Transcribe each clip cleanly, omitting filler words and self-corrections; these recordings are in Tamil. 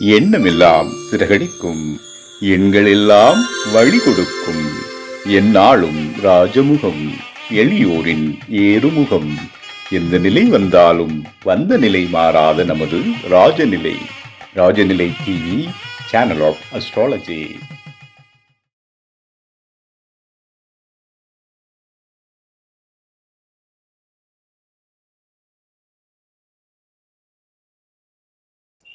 எண்ணமெல்லாம் சிறகடிக்கும், எண்களெல்லாம் வழி கொடுக்கும், எந்நாளும் ராஜமுகம், எளியோரின் ஏறுமுகம். எந்த நிலை வந்தாலும் வந்த நிலை மாறாத நமது Rajanilai. Rajanilai TV, channel of astrology.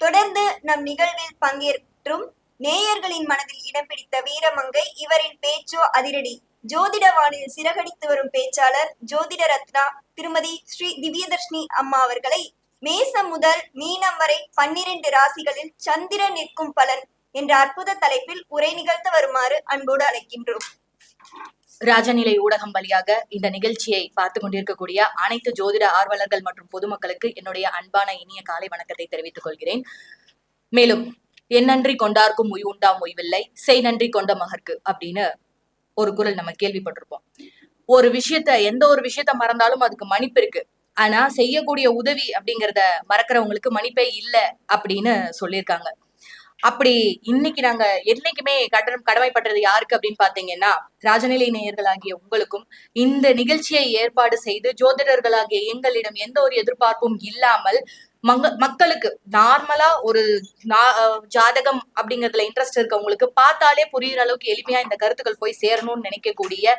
தொடர்ந்து நம் நிகழ்வில் பங்கேற்றும் நேயர்களின் மனதில் இடம் பிடித்த வீரமங்கை. இவரின் பேச்சோ அதிரடி. ஜோதிடவானில் சிறகடித்து வரும் பேச்சாளர் ஜோதிட ரத்னா திருமதி ஸ்ரீ திவ்யதர்ஷினி அம்மா அவர்களை மேசம் முதல் மீனம் வரை 12 ராசிகளில் சந்திரன் நிற்கும் பலன் என்ற அற்புத தலைப்பில் உரை நிகழ்த்த வருமாறு அன்போடு அழைக்கின்றோம். ராஜநிலை ஊடகம் வழியாக இந்த நிகழ்ச்சியை பார்த்து கொண்டிருக்கக்கூடிய அனைத்து ஜோதிட ஆர்வலர்கள் மற்றும் பொதுமக்களுக்கு என்னுடைய அன்பான இனிய காலை வணக்கத்தை தெரிவித்துக் கொள்கிறேன். மேலும் என் நன்றி கொண்டார்க்கும் உண்டாம் ஓய்வில்லை, செய் நன்றி கொண்ட மகற்கு அப்படின்னு ஒரு குரல் நம்ம கேள்விப்பட்டிருப்போம். எந்த ஒரு விஷயத்த மறந்தாலும் அதுக்கு மன்னிப்பு இருக்கு. ஆனா செய்யக்கூடிய உதவி அப்படிங்கிறத மறக்கிறவங்களுக்கு மன்னிப்பே இல்லை அப்படின்னு சொல்லியிருக்காங்க. அப்படி இன்னைக்கு நாங்க என்னைக்குமே கடமைப்பட்டது யாருக்கு அப்படின்னு பாத்தீங்கன்னா, ராஜநிலை நேயர்களாகிய உங்களுக்கும் இந்த நிகழ்ச்சியை ஏற்பாடு செய்து ஜோதிடர்களாகிய எங்களிடம் எந்த ஒரு எதிர்பார்ப்பும் இல்லாமல் மக்களுக்கு நார்மலா ஒரு ஜாதகம் அப்படிங்கறதுல இன்ட்ரெஸ்ட் இருக்கவங்களுக்கு பார்த்தாலே புரியுற அளவுக்கு எளிமையா இந்த கருத்துக்கள் போய் சேரணும்னு நினைக்கக்கூடிய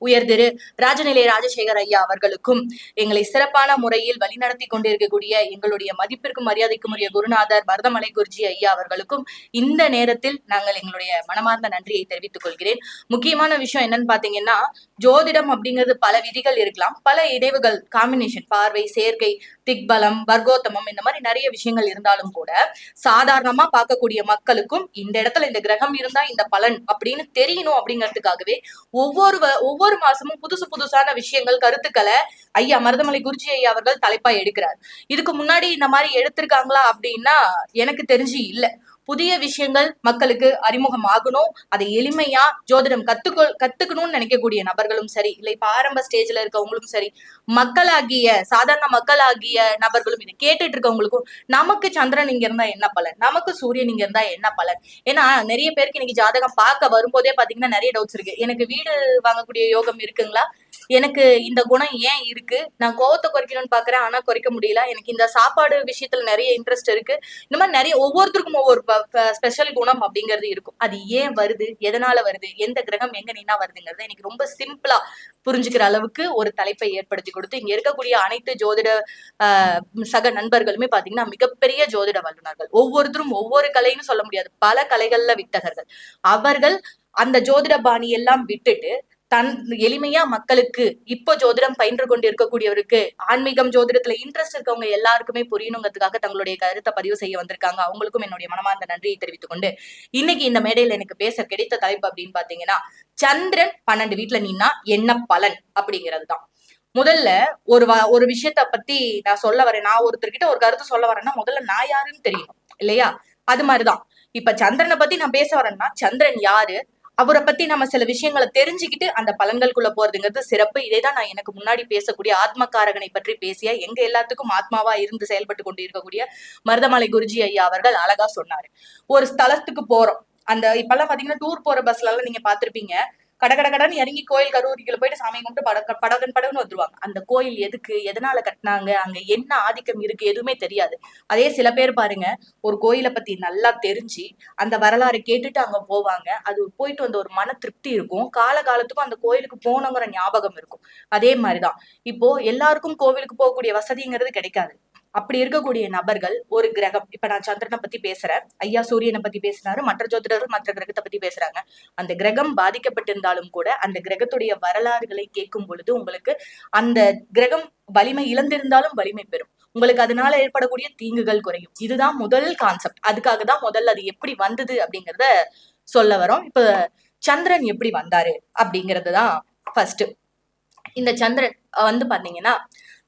உயர் திரு ராஜநிலை ராஜசேகர் ஐயா அவர்களுக்கும், எங்களை சிறப்பான முறையில் வழிநடத்தி கொண்டிருக்கக்கூடிய எங்களுடைய மதிப்பிற்கும் மரியாதைக்கும் உரிய குருநாதர் மருதமலை குருஜி ஐயா அவர்களுக்கும் இந்த நேரத்தில் நாங்கள் எங்களுடைய மனமார்ந்த நன்றியை தெரிவித்துக் கொள்கிறேன். முக்கியமான விஷயம் என்னன்னு பாத்தீங்கன்னா, ஜோதிடம் அப்படிங்கிறது பல விதிகள் இருக்கலாம், பல இடைவுகள், காம்பினேஷன், பார்வை, சேர்க்கை, திக்பலம், வர்க்கோத்தமம், இந்த மாதிரி நிறைய விஷயங்கள் இருந்தாலும் கூட சாதாரணமா பார்க்கக்கூடிய மக்களுக்கும் இந்த இடத்துல இந்த கிரகம் இருந்தா இந்த பலன் அப்படின்னு தெரியணும் அப்படிங்கிறதுக்காகவே ஒவ்வொரு மாசமும் புதுசான விஷயங்கள், கருத்துக்களை ஐயா மருதமலை குருஜி ஐயா அவர்கள் தலைப்பா எடுக்கிறார். இதுக்கு முன்னாடி இந்த மாதிரி எடுத்திருக்காங்களா அப்படின்னா எனக்கு தெரிஞ்சு இல்ல. புதிய விஷயங்கள் மக்களுக்கு அறிமுகம் ஆகணும், அதை எளிமையா ஜோதிடம் கத்துக்கணும்னு நினைக்கக்கூடிய நபர்களும் சரி, இல்லை இப்ப ஆரம்ப ஸ்டேஜ்ல இருக்கவங்களும் சரி, சாதாரண மக்களாகிய நபர்களும் இதை கேட்டுட்டு இருக்கவங்களுக்கும், நமக்கு சந்திரன் இங்க இருந்தா என்ன பலன், நமக்கு சூரியன் இங்க இருந்தா என்ன பலன். ஏன்னா நிறைய பேருக்கு இன்னைக்கு ஜாதகம் பார்க்க வரும்போதே பாத்தீங்கன்னா நிறைய டவுட்ஸ் இருக்கு. எனக்கு வீடு வாங்கக்கூடிய யோகம் இருக்குங்களா, எனக்கு இந்த குணம் ஏன் இருக்கு, நான் கோவத்தை குறைக்கணும்னு பாக்குறேன் ஆனா குறைக்க முடியல, எனக்கு இந்த சாப்பாடு விஷயத்துல நிறைய இன்ட்ரெஸ்ட் இருக்கு, இந்த மாதிரி நிறைய ஒவ்வொருத்தருக்கும் ஒவ்வொரு ஸ்பெஷல் குணம் அப்படிங்கிறது இருக்கும். அது ஏன் வருது, எதனால வருது, எந்த கிரகம் எங்க நின்னா வருதுங்கிறது எனக்கு ரொம்ப சிம்பிளா புரிஞ்சுக்கிற அளவுக்கு ஒரு தலைப்பை ஏற்படுத்தி கொடுத்து இங்க இருக்கக்கூடிய அனைத்து ஜோதிட சக நண்பர்களுமே பாத்தீங்கன்னா மிகப்பெரிய ஜோதிட வல்லுநர்கள். ஒவ்வொருத்தரும் ஒவ்வொரு கலைன்னு சொல்ல முடியாது, பல கலைகள்ல வித்தகர்கள். அவர்கள் அந்த ஜோதிட பாணி எல்லாம் விட்டுட்டு எளிமையா மக்களுக்கு இப்போ ஜோதிடம் பயின்று கொண்டு இருக்கக்கூடியவருக்கு, ஆன்மீகம் ஜோதிடத்துல இன்ட்ரெஸ்ட் இருக்கவங்க எல்லாருக்குமே புரியணுங்கிறதுக்காக தங்களுடைய கருத்தை பதிவு செய்ய வந்திருக்காங்க. அவங்களுக்கும் என்னுடைய மனமார்ந்த நன்றியை தெரிவித்துக் கொண்டு இன்னைக்கு இந்த மேடையில எனக்கு பேச கிடைத்த தலைப்பு அப்படின்னு பாத்தீங்கன்னா, சந்திரன் 12 வீட்டுல நின்னா என்ன பலன் அப்படிங்கிறதுதான். முதல்ல ஒரு விஷயத்த பத்தி நான் சொல்ல வரேன். நான் ஒருத்தர்கிட்ட ஒரு கருத்து சொல்ல வரேன்னா முதல்ல நான் யாருன்னு தெரியணும் இல்லையா? அது மாதிரிதான் இப்ப சந்திரனை பத்தி நான் பேச வரேன்னா, சந்திரன் யாரு, அவரை பத்தி நம்ம சில விஷயங்களை தெரிஞ்சுக்கிட்டு அந்த பலன்களுக்குள்ள போறதுங்கிறது சிறப்பு. இதைதான் நான் எனக்கு முன்னாடி பேசக்கூடிய ஆத்மகாரகனை பற்றி பேசிய, எங்க எல்லாத்துக்கும் ஆத்மாவா இருந்து செயல்பட்டு கொண்டு இருக்கக்கூடிய மருதமலை குருஜி ஐயா அவர்கள் அழகா சொன்னாரு. ஒரு ஸ்தலத்துக்கு போறோம், அந்த இப்பெல்லாம் பாத்தீங்கன்னா டூர் போற பஸ்ல எல்லாம் நீங்க பாத்திருப்பீங்க, கடன்னு இறங்கி கோயில் கரூரிக்குள்ள போயிட்டு சாமி கும்பிட்டு படகுன்னு வந்துருவாங்க. அந்த கோயில் எதுக்கு, எதனால கட்டினாங்க, அங்க என்ன ஆதிக்கம் இருக்கு எதுவுமே தெரியாது. அதே சில பேர் பாருங்க, ஒரு கோயிலை பத்தி நல்லா தெரிஞ்சு அந்த வரலாறு கேட்டுட்டு அங்க போவாங்க. அது போயிட்டு வந்த ஒரு மன திருப்தி இருக்கும், காலத்துக்கும் அந்த கோயிலுக்கு போனோங்கிற ஞாபகம் இருக்கும். அதே மாதிரிதான் இப்போ எல்லாருக்கும் கோவிலுக்கு போகக்கூடிய வசதிங்கிறது கிடைக்காது. அப்படி இருக்கக்கூடிய நபர்கள் ஒரு கிரகம், இப்ப நான் சந்திரனை பத்தி பேசுறேன், ஐயா சூரியனை பத்தி பேசுறாரு, மற்ற ஜோதிடர்கள் மற்ற கிரகத்தை பத்தி பேசுறாங்க. அந்த கிரகம் பாதிக்கப்பட்டிருந்தாலும் கூட அந்த கிரகத்துடைய வரலாறுகளை கேட்கும் பொழுது உங்களுக்கு அந்த கிரகம் வலிமை இழந்திருந்தாலும் வலிமை பெறும், உங்களுக்கு அதனால ஏற்படக்கூடிய தீங்குகள் குறையும். இதுதான் முதல் கான்செப்ட். அதுக்காக தான் முதல்ல அது எப்படி வந்தது அப்படிங்கிறத சொல்ல வரோம். இப்ப சந்திரன் எப்படி வந்தாரு அப்படிங்கிறதுதான் ஃபர்ஸ்ட். இந்த சந்திரன் பாத்தீங்கன்னா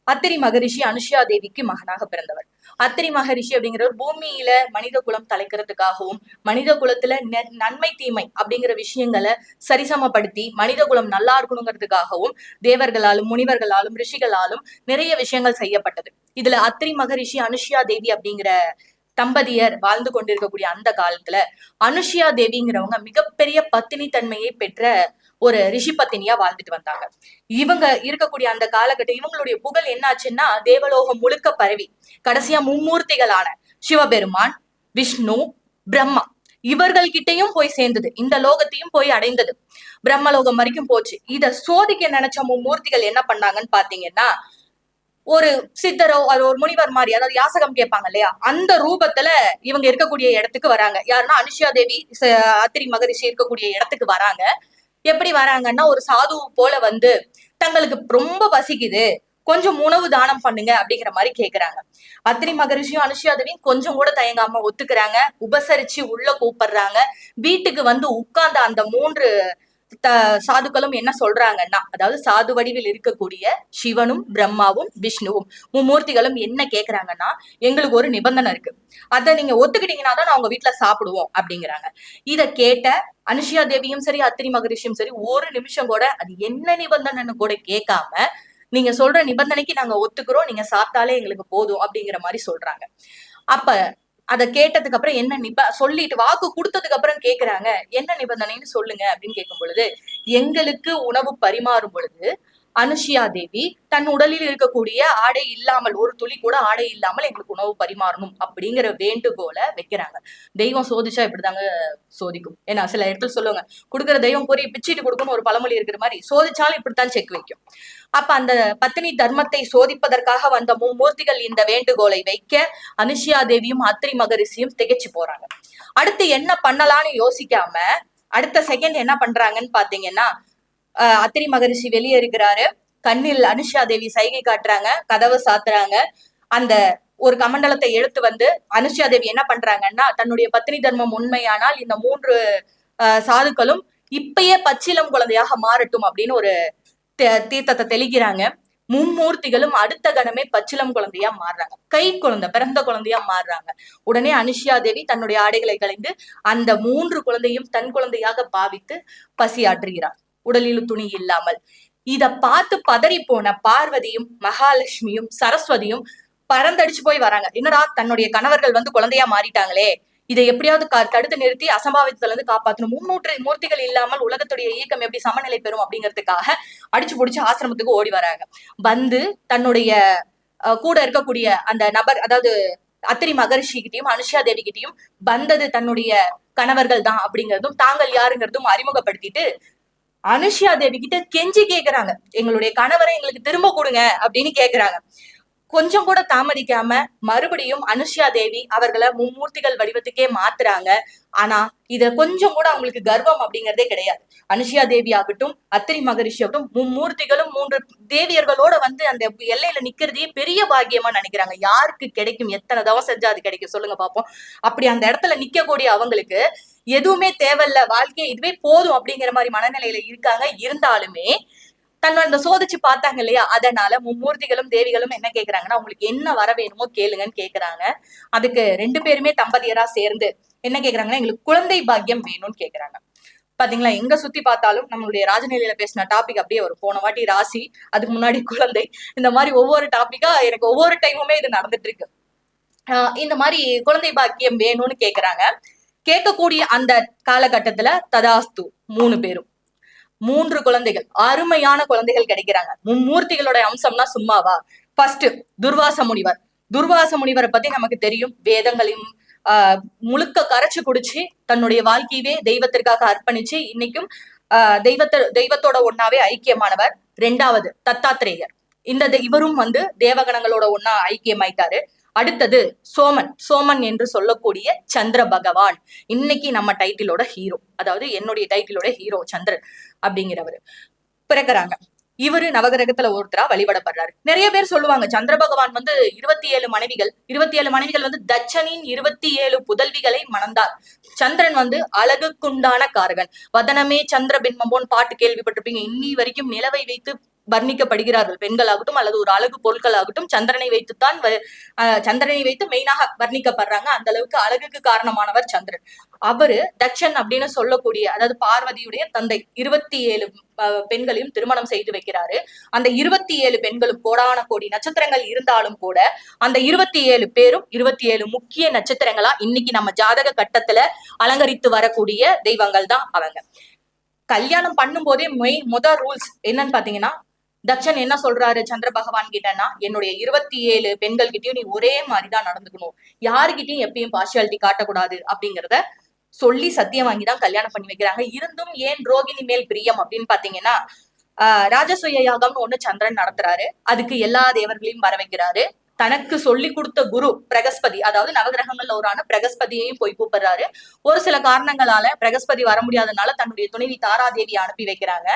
அத்திரி மகரிஷி அனுஷியா தேவிக்கு மகனாக பிறந்தவர். அத்திரி மகரிஷி அப்படிங்கிறவர் பூமியில மனித குலம் தலைக்கிறதுக்காகவும், மனித குலத்துல நன்மை தீமை அப்படிங்கிற விஷயங்களை சரிசமப்படுத்தி மனித குலம் நல்லா இருக்கணுங்கிறதுக்காகவும் தேவர்களாலும் முனிவர்களாலும் ரிஷிகளாலும் நிறைய விஷயங்கள் செய்யப்பட்டது. இதுல அத்திரி மகரிஷி அனுஷியா தேவி அப்படிங்கிற தம்பதியர் வாழ்ந்து கொண்டிருக்கக்கூடிய அந்த காலத்துல அனுஷியா தேவிங்கிறவங்க மிகப்பெரிய பத்தினி தன்மையை பெற்ற ஒரு ரிஷி பத்தினியா வாழ்ந்துட்டு வந்தாங்க. இவங்க இருக்கக்கூடிய அந்த காலகட்டம் இவங்களுடைய புகழ் என்னாச்சுன்னா தேவலோகம் முழுக்க பரவி கடைசியா மும்மூர்த்திகளான சிவபெருமான், விஷ்ணு, பிரம்மா இவர்கள்கிட்டையும் போய் சேர்ந்தது. இந்த லோகத்தையும் போய் அடைந்தது. பிரம்மலோகம் வரைக்கும் போச்சு. இத சோதிக்க நினைச்ச மும்மூர்த்திகள் என்ன பண்ணாங்கன்னு பாத்தீங்கன்னா, ஒரு சித்தரோ அது ஒரு முனிவர் மாதிரி, அதாவது யாசகம் கேட்பாங்க இல்லையா, அந்த ரூபத்துல இவங்க இருக்கக்கூடிய இடத்துக்கு வராங்க. யாருன்னா அனுஷியா தேவி அத்திரி மகரிஷி இருக்கக்கூடிய இடத்துக்கு வராங்க. எப்படி வராங்கன்னா, ஒரு சாது போல வந்து தங்களுக்கு ரொம்ப பசிக்குது, கொஞ்சம் உணவு தானம் பண்ணுங்க அப்படிங்கிற மாதிரி கேக்குறாங்க. அத்திரி மகரிஷியும் அனுஷியா தேவியும் கொஞ்சம் கூட தயங்காம ஒத்துக்கிறாங்க. உபசரிச்சு உள்ள கூப்பிடுறாங்க. வீட்டுக்கு வந்து உட்கார்ந்த அந்த 3 சாதுக்களும் என்ன சொல்றாங்கன்னா, அதாவது சாது வடிவில் இருக்கக்கூடிய சிவனும் பிரம்மாவும் விஷ்ணுவும் மும்மூர்த்திகளும் என்ன கேக்குறாங்கன்னா, எங்களுக்கு ஒரு நிபந்தனை இருக்கு, அத நீங்க ஒத்துக்கிட்டீங்கன்னா தான் நான் உங்க வீட்டுல சாப்பிடுவோம் அப்படிங்கிறாங்க. இத கேட்ட அனுஷியா தேவியும் சரி அத்திரி மகரிஷியும் சரி ஒரு நிமிஷம் கூட அது என்ன நிபந்தனைன்னு கூட கேட்காம, நீங்க சொல்ற நிபந்தனைக்கு நாங்க ஒத்துக்கிறோம், நீங்க சாப்பிட்டாலே எங்களுக்கு போதும் அப்படிங்கிற மாதிரி சொல்றாங்க. அப்ப அத கேட்டதுக்கு அப்புறம் என்ன சொல்லிட்டு வாக்கு கொடுத்ததுக்கு அப்புறம் கேக்குறாங்க, என்ன நிபந்தனைன்னு சொல்லுங்க அப்படின்னு கேட்கும் பொழுது, எங்களுக்கு உணவு பரிமாறும் பொழுது அனுஷியா தேவி தன் உடலில் இருக்கக்கூடிய ஆடை இல்லாமல், ஒரு துளி கூட ஆடை இல்லாமல் எங்களுக்கு உணவு பரிமாறணும் அப்படிங்கிற வேண்டுகோளை வைக்கிறாங்க. தெய்வம் சோதிச்சா இப்படிதாங்க சோதிக்கும். ஏன்னா சில இடத்துல சொல்லுவாங்க, கொடுக்குற தெய்வம் பொறி பிச்சிட்டு கொடுக்கணும்னு ஒரு பழமொழி இருக்கிற மாதிரி, சோதிச்சாலும் இப்படித்தான் செக் வைக்கும். அப்ப அந்த பத்தினி தர்மத்தை சோதிப்பதற்காக வந்த மும்மூர்த்திகள் இந்த வேண்டுகோளை வைக்க அனுஷியா தேவியும் அத்திரி மகரிஷியும் திகைச்சு போறாங்க. அடுத்து என்ன பண்ணலாம்னு யோசிக்காம அடுத்த செகண்ட் என்ன பண்றாங்கன்னு பாத்தீங்கன்னா, அத்திரி மகரிஷி வெளியே இருக்கிறாரு. கண்ணில் அனுஷியா தேவி சைகை காட்டுறாங்க, கதவை சாத்துறாங்க. அந்த ஒரு கமண்டலத்தை எடுத்து வந்து அனுஷியா தேவி என்ன பண்றாங்கன்னா, தன்னுடைய பத்தினி தர்மம் உண்மையானால் இந்த 3 சாதுக்களும் இப்பயே பச்சிலம் குழந்தையாக மாறட்டும் அப்படின்னு ஒரு தீர்த்தத்தை தெளிக்கிறாங்க. மும்மூர்த்திகளும் அடுத்த கணமே பச்சிலம் குழந்தையா மாறுறாங்க. கை குழந்தை, பிறந்த குழந்தையா மாறுறாங்க. உடனே அனுஷியா தேவி தன்னுடைய ஆடைகளை களைந்து அந்த 3 குழந்தையும் தன் குழந்தையாக பாவித்து பசியாற்றுகிறார், உடலில் துணி இல்லாமல். இத பார்த்து பதறி போன பார்வதியும் மகாலட்சுமியும் சரஸ்வதியும் பறந்தடிச்சு போய் வராங்க. என்னடா, தன்னுடைய கணவர்கள் வந்து குழந்தையா மாறிட்டாங்களே, இதை எப்படியாவது தடுத்து நிறுத்தி அசம்பாவிதத்துல இருந்து காப்பாற்றணும். மூர்த்திகள் இல்லாமல் உலகத்துடைய இயக்கம் எப்படி சமநிலை பெறும் அப்படிங்கிறதுக்காக அடிச்சு பிடிச்சு ஆசிரமத்துக்கு ஓடி வராங்க. வந்து தன்னுடைய கூட இருக்கக்கூடிய அந்த நபர், அதாவது அத்திரி மகரிஷி கிட்டையும் அனுஷியா தேவி கிட்டையும் வந்தது தன்னுடைய கணவர்கள் தான் அப்படிங்கிறதும் தாங்கள் யாருங்கிறதும் அறிமுகப்படுத்திட்டு அனுஷியா தேவி கிட்ட கெஞ்சி கேக்குறாங்க, எங்களுடைய கணவரை எங்களுக்கு திரும்ப கொடுங்க அப்படின்னு கேக்குறாங்க. கொஞ்சம் கூட தாமதிக்காம மறுபடியும் அனுஷியா தேவி அவர்களை மும்மூர்த்திகள் வடிவத்துக்கே மாத்துறாங்க. ஆனா இத கொஞ்சம் கூட அவங்களுக்கு கர்வம் அப்படிங்கறதே கிடையாது. அனுஷியா தேவி ஆகட்டும் அத்திரி மகரிஷி ஆகட்டும் மும்மூர்த்திகளும் 3 தேவியர்களோட வந்து அந்த எல்லையில நிக்கிறதையே பெரிய பாக்கியமா நினைக்கிறாங்க. யாருக்கு கிடைக்கும், எத்தனை தவம் செஞ்சா அது கிடைக்கும் சொல்லுங்க பாப்போம். அப்படி அந்த இடத்துல நிக்கக்கூடிய அவங்களுக்கு எதுவுமே தேவையில்ல, வாழ்க்கையை இதுவே போதும் அப்படிங்கிற மாதிரி மனநிலையில இருக்காங்க. இருந்தாலுமே தன்னோட சோதிச்சு பார்த்தாங்க இல்லையா, அதனால மும்மூர்த்திகளும் தேவிகளும் என்ன கேக்குறாங்கன்னா, உங்களுக்கு என்ன வர வேணுமோ கேளுங்கன்னு கேக்குறாங்க. அதுக்கு 2 பேருமே தம்பதியரா சேர்ந்து என்ன கேக்குறாங்கன்னா, எங்களுக்கு குழந்தை பாக்கியம் வேணும்னு கேக்குறாங்க. பாத்தீங்களா, எங்க சுத்தி பார்த்தாலும் நம்மளுடைய ராஜநிலையில பேசின டாபிக் அப்படியே வரும். போன வாட்டி ராசி, அதுக்கு முன்னாடி குழந்தை, இந்த மாதிரி ஒவ்வொரு டாபிக்கா எனக்கு ஒவ்வொரு டைமுமே இது நடந்துட்டு இருக்கு. இந்த மாதிரி குழந்தை பாக்கியம் வேணும்னு கேக்குறாங்க. கேட்கக்கூடிய அந்த காலகட்டத்துல ததாஸ்து 3 பேரும் 3 குழந்தைகள், அருமையான குழந்தைகள் கிடைக்கிறாங்க. மும்மூர்த்திகளோட அம்சம்னா சும்மாவா? ஃபர்ஸ்ட் துர்வாச முனிவர். துர்வாச முனிவரை பத்தி நமக்கு தெரியும். வேதங்களையும் முழுக்க கரைச்சு குடிச்சு தன்னுடைய வாழ்க்கையவே தெய்வத்திற்காக அர்ப்பணிச்சு இன்னைக்கும் தெய்வத்தோட ஒன்னாவே ஐக்கியமானவர். 2வது தத்தாத்திரேயர். இவரும் வந்து தேவகணங்களோட ஒன்னா ஐக்கியமாயிட்டாரு. அடுத்தது சோமன் என்று சொல்லக்கூடிய சந்திர பகவான், இன்னைக்கு நம்ம டைட்டிலோட ஹீரோ, அதாவது என்னுடைய டைட்டிலோட ஹீரோ சந்திரன் அப்படிங்கிறவரு பிறக்கிறாங்க. இவரு நவகிரகத்துல ஒருத்தரா வழிபடப்படுறாரு. நிறைய பேர் சொல்லுவாங்க சந்திர பகவான் வந்து 27 மனைவிகள் வந்து தட்சனின் 27 புதல்விகளை மணந்தார். சந்திரன் வந்து அழகுக்குண்டான காரகன். வதனமே சந்திர பின்பம்போன்னு பாட்டு கேள்விப்பட்டிருப்பீங்க. இன்னி வரைக்கும் நிலவை வைத்து வர்ணிக்கப்படுகிறார்கள். பெண்களாகட்டும் அல்லது ஒரு அழகு பொருட்களாகட்டும் சந்திரனை வைத்துத்தான் சந்திரனை வைத்து மெயினாக வர்ணிக்கப்படுறாங்க. அந்த அளவுக்கு அழகுக்கு காரணமானவர் சந்திரன். அவரு தக்ஷன் அப்படின்னு சொல்லக்கூடிய, அதாவது பார்வதியுடைய தந்தை, 27 பெண்களையும் திருமணம் செய்து வைக்கிறாரு. அந்த 27 பெண்களும் கோடான கோடி நட்சத்திரங்கள் இருந்தாலும் கூட அந்த 27 பேரும் 27 முக்கிய நட்சத்திரங்களா இன்னைக்கு நம்ம ஜாதக கட்டத்துல அலங்கரித்து வரக்கூடிய தெய்வங்கள் தான் அவங்க. கல்யாணம் பண்ணும் போதே முதல் ரூல்ஸ் என்னன்னு பாத்தீங்கன்னா, தக்ஷன் என்ன சொல்றாரு சந்திர பகவான் கிட்டன்னா, என்னுடைய 27 பெண்கள் கிட்டயும் நீ ஒரே மாதிரிதான் நடந்துக்கணும், யாருகிட்டயும் எப்பயும் பார்ஷியாலிட்டி காட்டக்கூடாது அப்படிங்கறத சொல்லி சத்தியம் வாங்கிதான் கல்யாணம் பண்ணி வைக்கிறாங்க. இருந்தும் ஏன் ரோகிணி மேல் பிரியம் அப்படின்னு பாத்தீங்கன்னா, ராஜசூய யாகம்னு ஒண்ணு சந்திரன் நடத்துறாரு. அதுக்கு எல்லா தேவர்களையும் வர வைக்கிறாரு. தனக்கு சொல்லி கொடுத்த குரு பிரகஸ்பதி, அதாவது நவகிரகங்கள்ல ஒரான பிரகஸ்பதியையும் போய் கூப்பிடுறாரு. ஒரு சில காரணங்களால பிரகஸ்பதி வர முடியாதனால தன்னுடைய துணைவி தாராதேவியை அனுப்பி வைக்கிறாங்க.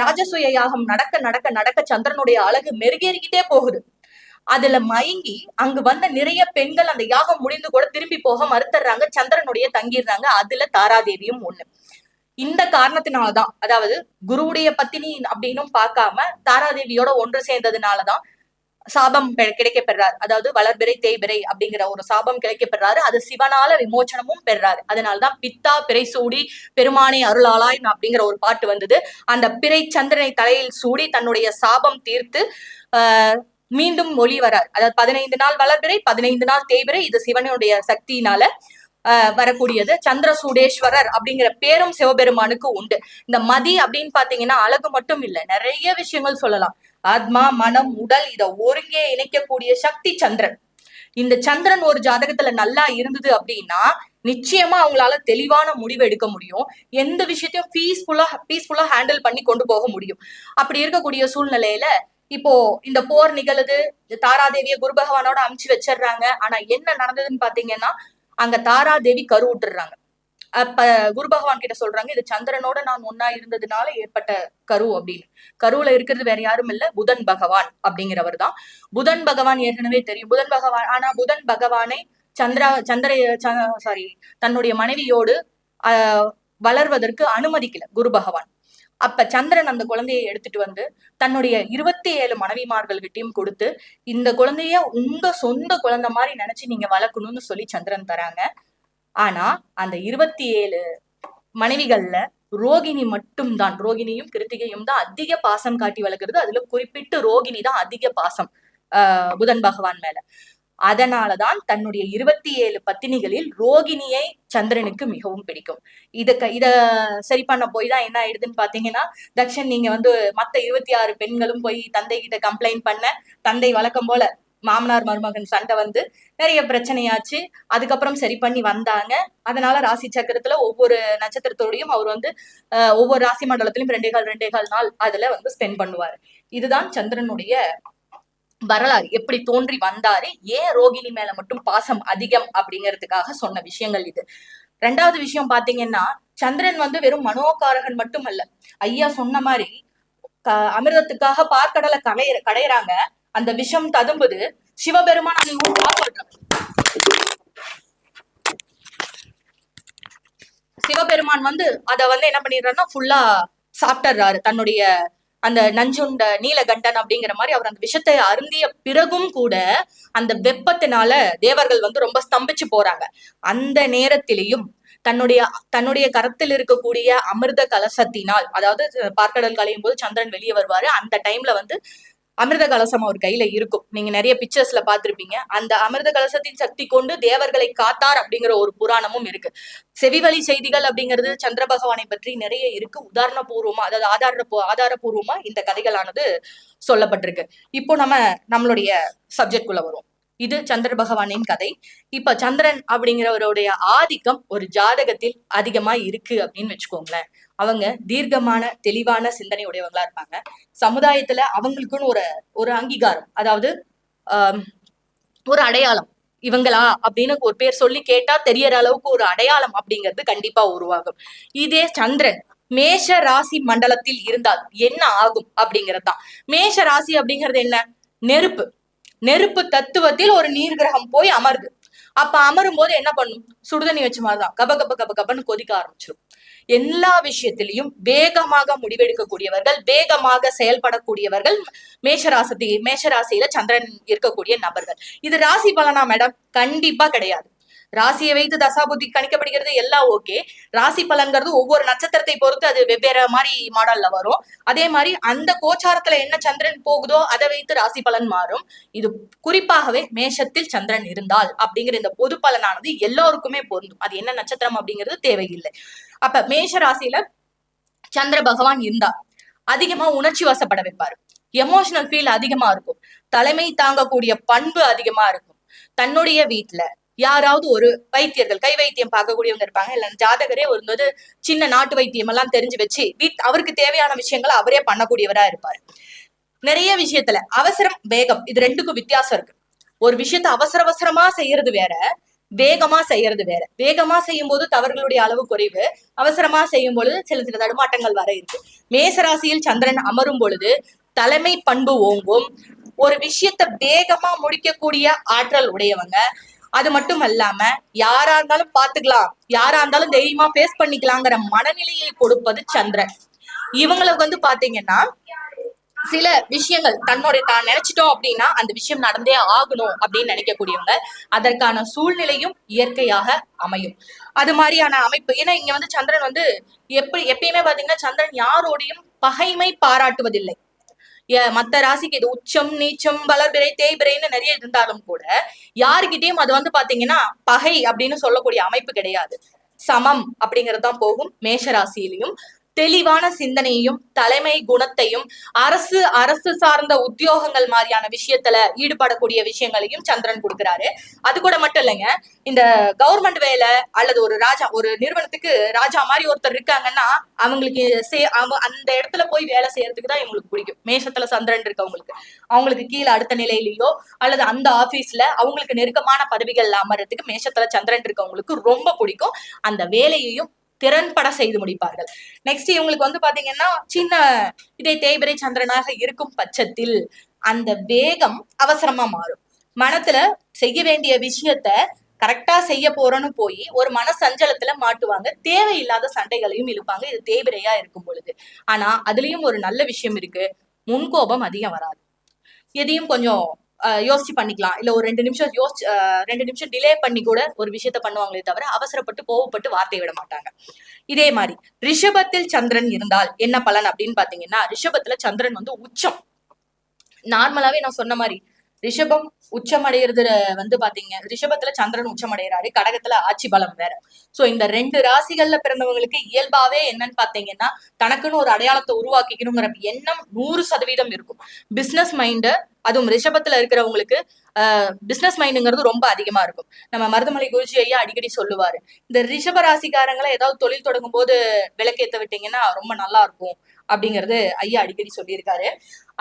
ராஜசூய யாகம் நடக்க நடக்க நடக்க சந்திரனுடைய அழகு மெருகேறிக்கிட்டே போகுது. அதுல மயங்கி அங்கு வந்த நிறைய பெண்கள் அந்த யாகம் முடிந்து கூட திரும்பி போக மறுத்துறாங்க, சந்திரனுடைய தங்கிடுறாங்க. அதுல தாராதேவியும் ஒண்ணு. இந்த காரணத்தினாலதான், அதாவது குருவுடைய பத்தினி அப்படின்னும் பார்க்காம தாராதேவியோட ஒன்று சேர்ந்ததுனாலதான் சாபம் கிடைக்க பெறாரு. அதாவது வளர்பிறை தேய்பிறை அப்படிங்கிற ஒரு சாபம் கிடைக்க பெறாரு. அது சிவனால விமோச்சனமும் பெறாரு. அதனாலதான் பித்தா பிறை சூடி பெருமானை அருளாளாய் அப்படிங்கிற ஒரு பாட்டு வந்தது. அந்த பிறை சந்திரனை தலையில் சூடி தன்னுடைய சாபம் தீர்த்து மீண்டும் ஒளி வரார். அதாவது 15 நாள் வளர்பிறை, 15 நாள் தேய்பிறை. இது சிவனுடைய சக்தியினால வரக்கூடியது. சந்திரசூடேஸ்வரர் அப்படிங்கிற பேரும் சிவபெருமானுக்கு உண்டு. இந்த மதி அப்படின்னு பாத்தீங்கன்னா அழகு மட்டும் இல்ல, நிறைய விஷயங்கள் சொல்லலாம். ஆத்மா, மனம், உடல் இத ஒருங்கே இணைக்கக்கூடிய சக்தி சந்திரன். இந்த சந்திரன் ஒரு ஜாதகத்துல நல்லா இருந்தது அப்படின்னா நிச்சயமா அவங்களால தெளிவான முடிவு எடுக்க முடியும். எந்த விஷயத்தையும் பீஸ்ஃபுல்லா ஹேண்டில் பண்ணி கொண்டு போக முடியும். அப்படி இருக்கக்கூடிய சூழ்நிலையில இப்போ இந்த போர் நிகழுது, தாராதேவிய குரு பகவானோட அமுச்சு வச்சிடுறாங்க. ஆனா என்ன நடந்ததுன்னு பாத்தீங்கன்னா, அங்க தாராதேவி கரு விட்டுறாங்க. அப்ப குரு பகவான் கிட்ட சொல்றாங்க, இது சந்திரனோட நான் ஒன்னா இருந்ததுனால ஏற்பட்ட கரு அப்படின்னு. கருவுல இருக்கிறது வேற யாரும் இல்ல, புதன் பகவான் அப்படிங்கிறவர் தான். புதன் பகவான் ஏற்கனவே தெரியும் புதன் பகவான். ஆனா புதன் பகவானை தன்னுடைய மனைவியோடு வளர்வதற்கு அனுமதிக்கல குரு பகவான். அப்ப சந்திரன் அந்த குழந்தையை எடுத்துட்டு வந்து தன்னுடைய 27 மனைவிமார்கள்கிட்டையும் கொடுத்து, இந்த குழந்தைய உங்க சொந்த குழந்தை மாதிரி நினைச்சு நீங்க வளர்க்கணும்னு சொல்லி சந்திரன் தராங்க. ஆனா அந்த 27 மனைவிகள்ல ரோகிணி மட்டும் தான், ரோகிணியும் கிருத்திகையும் தான் அதிக பாசம் காட்டி வளர்க்கிறது. அதுல குறிப்பிட்டு ரோகிணி தான் அதிக பாசம் புதன் பகவான் மேல. அதனாலதான் தன்னுடைய 27 பத்தினிகளில் ரோகிணியை சந்திரனுக்கு மிகவும் பிடிக்கும். இத சரி பண்ண போய் தான் என்ன ஆயிடுதுன்னு பாத்தீங்கன்னா, தக்ஷன் நீங்க வந்து மத்த 26 பெண்களும் போய் தந்தை கிட்ட கம்ப்ளைண்ட் பண்ண, தந்தை வழக்கம் போல மாமனார் மருமகன் சண்டை வந்து நிறைய பிரச்சனையாச்சு. அதுக்கப்புறம் சரி பண்ணி வந்தாங்க. அதனால ராசி சக்கரத்துல ஒவ்வொரு நட்சத்திரத்தோடையும் அவர் வந்து ஒவ்வொரு ராசி மண்டலத்திலும் 2.5 நாள் அதுல வந்து ஸ்பெண்ட் பண்ணுவாரு. இதுதான் சந்திரனுடைய வரலாறு. எப்படி தோன்றி வந்தாரு, ஏன் ரோகிணி மேல மட்டும் பாசம் அதிகம் அப்படிங்கிறதுக்காக சொன்ன விஷயங்கள் இது. 2வது விஷயம் பாத்தீங்கன்னா, சந்திரன் வந்து வெறும் மனோகாரகன் மட்டும் அல்ல. ஐயா சொன்ன மாதிரி அமிர்தத்துக்காக பார்க்கடலை கடையிறாங்க. அந்த விஷம் ததும்புது, சிவபெருமான் அதை காப்பாற்றாங்க. சிவபெருமான் வந்து அத வந்து என்ன பண்ணிடுறாருன்னா ஃபுல்லா சாப்பிட்டுறாரு. தன்னுடைய அந்த நஞ்சுண்ட நீலகண்டன் அப்படிங்கிற மாதிரி அவர் அந்த விஷத்தை அருந்திய பிறகும் கூட அந்த வெப்பத்தினால தேவர்கள் வந்து ரொம்ப ஸ்தம்பிச்சு போறாங்க. அந்த நேரத்திலையும் தன்னுடைய கரத்தில் இருக்கக்கூடிய அமிர்த கலசத்தினால், அதாவது பார்க்கடல் கலையும் போது சந்திரன் வெளியே வருவாரு. அந்த டைம்ல வந்து அமிர்த கலசம் அவர் கையில இருக்கும். நீங்க நிறைய பிக்சர்ஸ்ல பாத்திருப்பீங்க. அந்த அமிர்த கலசத்தின் சக்தி கொண்டு தேவர்களை காத்தார் அப்படிங்கிற ஒரு புராணமும் இருக்கு. செவிவழி செய்திகள் அப்படிங்கிறது சந்திர பகவானை பற்றி நிறைய இருக்கு. உதாரணபூர்வமா, அதாவது ஆதாரபூர்வமா இந்த கதைகளானது சொல்லப்பட்டிருக்கு. இப்போ நம்மளுடைய சப்ஜெக்ட் குள்ள வரும். இது சந்திர பகவானின் கதை. இப்ப சந்திரன் அப்படிங்கிறவருடைய ஆதிக்கம் ஒரு ஜாதகத்தில் அதிகமா இருக்கு அப்படின்னு வச்சுக்கோங்களேன். அவங்க தீர்க்கமான தெளிவான சிந்தனை உடையவங்களா இருப்பாங்க. சமுதாயத்துல அவங்களுக்குன்னு ஒரு அங்கீகாரம், அதாவது ஒரு அடையாளம், இவங்களா அப்படின்னு ஒரு பேர் சொல்லி கேட்டா தெரியற அளவுக்கு ஒரு அடையாளம் அப்படிங்கிறது கண்டிப்பா உருவாகும். இதே சந்திரன் மேஷ ராசி மண்டலத்தில் இருந்தால் என்ன ஆகும் அப்படிங்கிறது தான். மேஷ ராசி அப்படிங்கிறது என்ன? நெருப்பு தத்துவத்தில் ஒரு நீர் கிரகம் போய் அமருது. அப்ப அமரும் போது என்ன பண்ணும்? சுடுதண்ணி வச்ச மாதிரிதான் கப கபன்னு கொதிக்க ஆரம்பிச்சிடும். எல்லா விஷயத்திலையும் வேகமாக முடிவெடுக்கக்கூடியவர்கள், வேகமாக செயல்படக்கூடியவர்கள் மேஷராசியில சந்திரன் இருக்கக்கூடிய நபர்கள். இது ராசி பலனா மேடம்? கண்டிப்பா கிடையாது. ராசியை வைத்து தசாபுத்தி கணிக்கப்படுகிறது எல்லாம் ஓகே. ராசி பலன்கிறது ஒவ்வொரு நட்சத்திரத்தை பொறுத்து அது வெவ்வேறு மாதிரி மாடல்ல வரும். அதே மாதிரி அந்த கோச்சாரத்துல என்ன சந்திரன் போகுதோ அதை வைத்து ராசி பலன் மாறும். இது குறிப்பாகவே மேஷத்தில் சந்திரன் இருந்தால் அப்படிங்கிற இந்த பொது பலனானது எல்லோருக்குமே பொருந்தும். அது என்ன நட்சத்திரம் அப்படிங்கிறது தேவையில்லை. அப்ப மேஷ ராசியில சந்திர பகவான் இருந்தா அதிகமா உணர்ச்சி வசப்பட வைப்பாரு. எமோஷனல் ஃபீல் அதிகமா இருக்கும். தலைமை தாங்கக்கூடிய பண்பு அதிகமா இருக்கும். தன்னுடைய வீட்டுல யாராவது ஒரு வைத்தியர்கள், கை வைத்தியம் பார்க்கக்கூடியவங்க இருப்பாங்க, இல்ல ஜாதகரே ஒரு சின்ன நாட்டு வைத்தியம் எல்லாம் தெரிஞ்சு வச்சு அவருக்கு தேவையான விஷயங்களை அவரே பண்ணக்கூடியவரா இருப்பாரு. நிறைய விஷயத்துல அவசரம், வேகம், இது ரெண்டுக்கும் வித்தியாசம் இருக்கு. ஒரு விஷயத்த அவசரமா செய்யறது வேற, வேகமா செய்யறது வேற. வேகமா செய்யும் போது தவறுகளுடைய அளவு குறைவு, அவசரமா செய்யும் பொழுது சில தடுமாட்டங்கள் வர இருக்கு. மேசராசியில் சந்திரன் அமரும் பொழுது தலைமை பண்பு ஓங்கும். ஒரு விஷயத்த வேகமா முடிக்கக்கூடிய ஆற்றல் உடையவங்க. அது மட்டும் அல்லாம யாரா இருந்தாலும் பாத்துக்கலாம், யாரா இருந்தாலும் தைரியமா ஃபேஸ் பண்ணிக்கலாங்கிற மனநிலையை கொடுப்பது சந்திரன். இவங்களுக்கு பாத்தீங்கன்னா சில விஷயங்கள் தான் நினைச்சிட்டோம் அப்படின்னா அந்த விஷயம் நடந்தே ஆகணும் அப்படின்னு நினைக்கக்கூடியவங்க. அதற்கான சூழ்நிலையும் இயற்கையாக அமையும். அது மாதிரியான அமைப்பு. ஏன்னா இங்க சந்திரன் எப்பயுமே பாத்தீங்கன்னா சந்திரன் யாரோடையும் பகைமை பாராட்டுவதில்லை. மத்த ராசிக்கு இது உச்சம், நீச்சம், வளர்பிறை, தேய்பிறைன்னு நிறைய இருந்தாலும் கூட யாருக்கிட்டையும் அது பாத்தீங்கன்னா பகை அப்படின்னு சொல்லக்கூடிய அமைப்பு கிடையாது. சமம் அப்படிங்கிறது தான் போகும். மேஷ ராசியிலையும் தெளிவான சிந்தனையும் தலைமை குணத்தையும் அரசு சார்ந்த உத்தியோகங்கள் மாதிரியான விஷயத்துல ஈடுபடக்கூடிய விஷயங்களையும் சந்திரன் கொடுக்கிறாரு. அது கூட மட்டும் இல்லைங்க, இந்த கவர்மெண்ட் வேலை அல்லது ஒரு நிறுவனத்துக்கு ராஜா மாதிரி ஒருத்தர் இருக்காங்கன்னா அவங்களுக்கு அந்த இடத்துல போய் வேலை செய்யறதுக்கு தான் இவங்களுக்கு பிடிக்கும். மேஷத்துல சந்திரன் இருக்கவங்களுக்கு அவங்களுக்கு கீழே அடுத்த நிலையிலயோ அல்லது அந்த ஆபீஸ்ல அவங்களுக்கு நெருக்கமான பதவிகள் அமர்றதுக்கு மேஷத்துல சந்திரன் இருக்கவங்களுக்கு ரொம்ப பிடிக்கும். அந்த வேலையையும் திறன்பட செய்து முடிப்பார்கள். நெக்ஸ்ட் இவங்களுக்கு பாத்தீங்கன்னா சின்ன இதே தேய்பிறை சந்திரனாக இருக்கும் பட்சத்தில் அந்த வேகம் அவசரமா மாறும். மனத்துல செய்ய வேண்டிய விஷயத்த கரெக்டா செய்ய போறோன்னு போய் ஒரு மன சஞ்சலத்துல மாட்டுவாங்க. தேவையில்லாத சண்டைகளையும் இழுப்பாங்க. இது தேய்பிறையா இருக்கும் பொழுது. ஆனா அதுலயும் ஒரு நல்ல விஷயம் இருக்கு. முன்கோபம் அதிகம் வராது. எதையும் கொஞ்சம் யோசிச்சு பண்ணிக்கலாம். இல்ல ஒரு 2 நிமிஷம் டிலே பண்ணி கூட ஒரு விஷயத்த பண்ணுவாங்களே தவிர அவசரப்பட்டு கோவப்பட்டு வார்த்தையை விட மாட்டாங்க. இதே மாதிரி ரிஷபத்தில் சந்திரன் இருந்தால் என்ன பலன் அப்படின்னு பாத்தீங்கன்னா, ரிஷபத்துல சந்திரன் உச்சம். நார்மலாவே நான் சொன்ன மாதிரி ரிஷபம் உச்சம் அடைகிறது பாத்தீங்க, ரிஷபத்துல சந்திரன் உச்சம் அடைகிறாரு, கடகத்துல ஆட்சி பலம் வேற. சோ இந்த 2 ராசிகள்ல பிறந்தவங்களுக்கு இயல்பாவே என்னன்னு பாத்தீங்கன்னா தனக்குன்னு ஒரு அடையாளத்தை உருவாக்கிக்கணுங்கிற எண்ணம் 100% இருக்கும். பிசினஸ் மைண்டு, அதுவும் ரிஷபத்துல இருக்கிறவங்களுக்கு பிசினஸ் மைண்டுங்கிறது ரொம்ப அதிகமா இருக்கும். நம்ம மருதமலை குருஜி ஐயா அடிக்கடி சொல்லுவாரு, இந்த ரிஷப ராசிக்காரங்களை ஏதாவது தொழில் தொடங்கும் போது விளக்கேத்த விட்டீங்கன்னா ரொம்ப நல்லா இருக்கும் அப்படிங்கிறது ஐயா அடிக்கடி சொல்லியிருக்காரு.